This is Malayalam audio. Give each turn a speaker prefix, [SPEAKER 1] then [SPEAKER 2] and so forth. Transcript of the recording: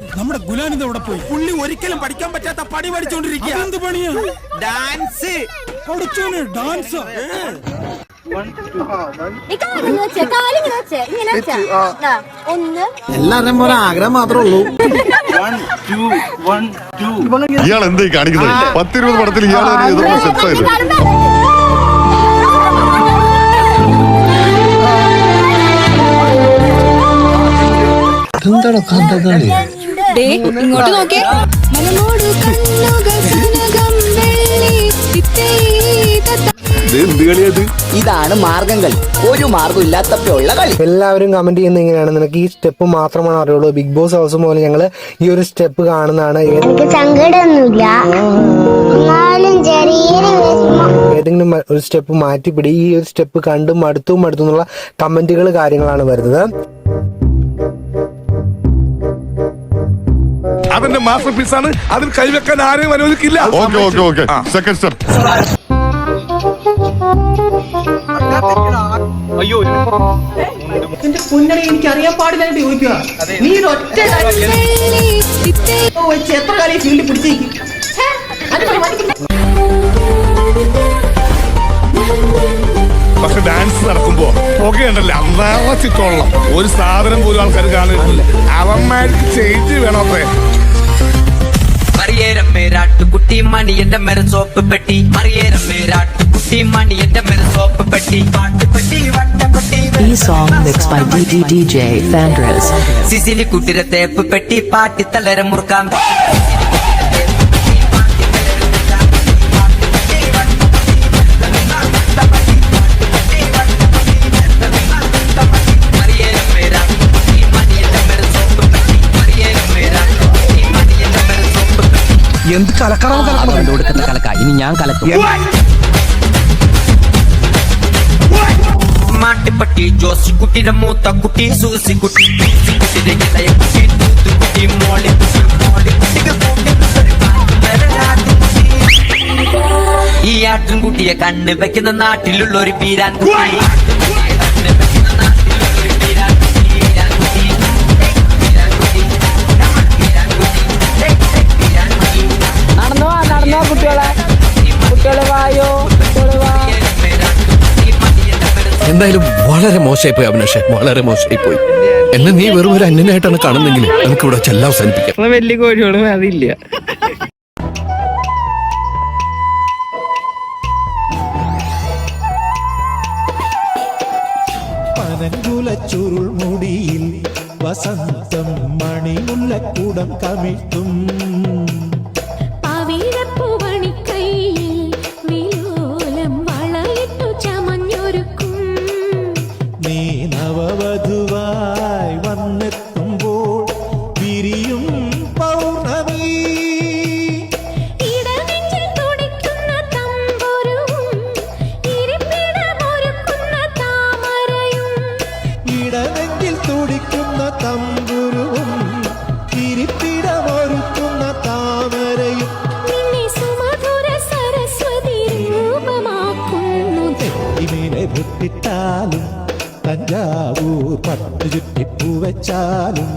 [SPEAKER 1] നമ്മുടെ ഗുലാനിത് അവിടെ പോയി. പുള്ളി ഒരിക്കലും പഠിക്കാൻ പറ്റാത്ത പണി പഠിച്ചോണ്ടിരിക്കുക. എന്ത് പണിയാ? ഡാൻസ്. പഠിച്ചോന് ഡാൻസ്.
[SPEAKER 2] എല്ലാവരുടെയും പോലെ ആഗ്രഹം മാത്രമേ ഉള്ളൂ.
[SPEAKER 3] ഇയാൾ എന്താ കാണിക്കുന്നത്? 10-20 പടത്തിൽ ഇയാൾ സെറ്റായത്.
[SPEAKER 2] എന്താണോ കണ്ടതാണ്?
[SPEAKER 4] ഇങ്ങോട്ട് നോക്കിയേ. ഇതാണ് മാർഗം കളി. ഒരു മാർഗം ഇല്ലാത്തപ്പോഴുള്ള കളി.
[SPEAKER 2] എല്ലാവരും കമന്റ് ചെയ്യുന്ന ഇങ്ങനെയാണ്, നിനക്ക് ഈ സ്റ്റെപ്പ് മാത്രമാണ് അറിയുള്ളൂ. ബിഗ് ബോസ് ഹൗസ് പോലെ ഞങ്ങള് ഈ ഒരു സ്റ്റെപ്പ് കാണുന്നതാണ്. ഏതെങ്കിലും ഒരു സ്റ്റെപ്പ് മാറ്റിപ്പിടി. ഈ ഒരു സ്റ്റെപ്പ് കണ്ടും മടുത്തും എന്നുള്ള കമന്റുകൾ കാര്യങ്ങളാണ് വരുന്നത്.
[SPEAKER 5] അതിന്റെ മാസ്റ്റർ പീസ് ആണ്. അതിൽ കൈവെക്കാൻ ആരെയും അനുവദിക്കില്ല.
[SPEAKER 3] Second step.
[SPEAKER 6] അയ്യോ എന്റെ പൊന്നണി, എനിക്ക് അറിയാൻ പാടില്ലായിട്ട് ചോദിക്കുക. നീ ഒറ്റ എത്ര കാലം ഫീൽഡിൽ പിടിച്ചേക്കും.
[SPEAKER 5] പക്ഷെ ഡാൻസ് നടക്കുമ്പോ പുകയുണ്ടല്ലോ, അന്നാവച്ചിട്ടോളം ഒരു സാധനം പോലും ആൾക്കാർ കാണുന്നില്ല. അവന്മാർക്ക് ചേഞ്ച് വേണോത്രേ.
[SPEAKER 7] കുട്ടി മണി എന്റെ മേരെ സോപ്പ് പെട്ടി. കുട്ടി മണി എന്റെ മേരെ സോപ്പ് പെട്ടി.
[SPEAKER 8] ഈ song mix by DJ Fandres.
[SPEAKER 7] സിസിലി കുട്ടിരെ തേപ്പ് പെട്ടി. പാട്ടി തളര മുറുക്കാം.
[SPEAKER 1] എന്ത് കലക്കണം
[SPEAKER 4] കലക്ക. ഇനി ഞാൻ കലക്കും.
[SPEAKER 7] മാട്ടിപ്പട്ടി ജോസി കുട്ടിയുടെ മൂത്ത കുട്ടി സൂസി കുട്ടി. ഈ ആട്ടിൻകുട്ടിയെ കണ്ണ് വെക്കുന്ന നാട്ടിലുള്ള ഒരു പീരാൻ കുട്ടി.
[SPEAKER 6] നടന്നോ കുട്ടികളെ വായോ.
[SPEAKER 9] എന്തായാലും വളരെ മോശമായിപ്പോയി അഭിലാഷേ, വളരെ മോശമായിപ്പോയി. എന്നെ നീ വെറും ഒരു അന്യനായിട്ടാണ് കാണുന്നെങ്കിൽ നമുക്ക് ഇവിടെ ചെല്ലാം അവസാനിപ്പിക്കാം.
[SPEAKER 6] വലിയ കോഴിയോളും അതില്ല.
[SPEAKER 10] പനങ്കുലച്ചുരുൾ മുടിയിൽ വസന്തം മണിമുല്ലക്കൂടം കമിഴ്ത്തും. നീ നവവധുവായി വന്നെത്തുമ്പോൾ വിരിയും പൗർണമി.
[SPEAKER 11] ഇടനെഞ്ചിൽ തുടിക്കുന്ന തമ്പുരുവും ഇരിപ്പിടമൊരുക്കുന്ന താമരയും നിന്നെ സുമധുര സരസ്വതി രൂപമാക്കുന്നു.
[SPEAKER 10] തെറ്റിമേലെ പൊട്ടിട്ടാലും തഞ്ചാവൂർ പട്ടു ചുറ്റിപ്പൂവച്ചാലും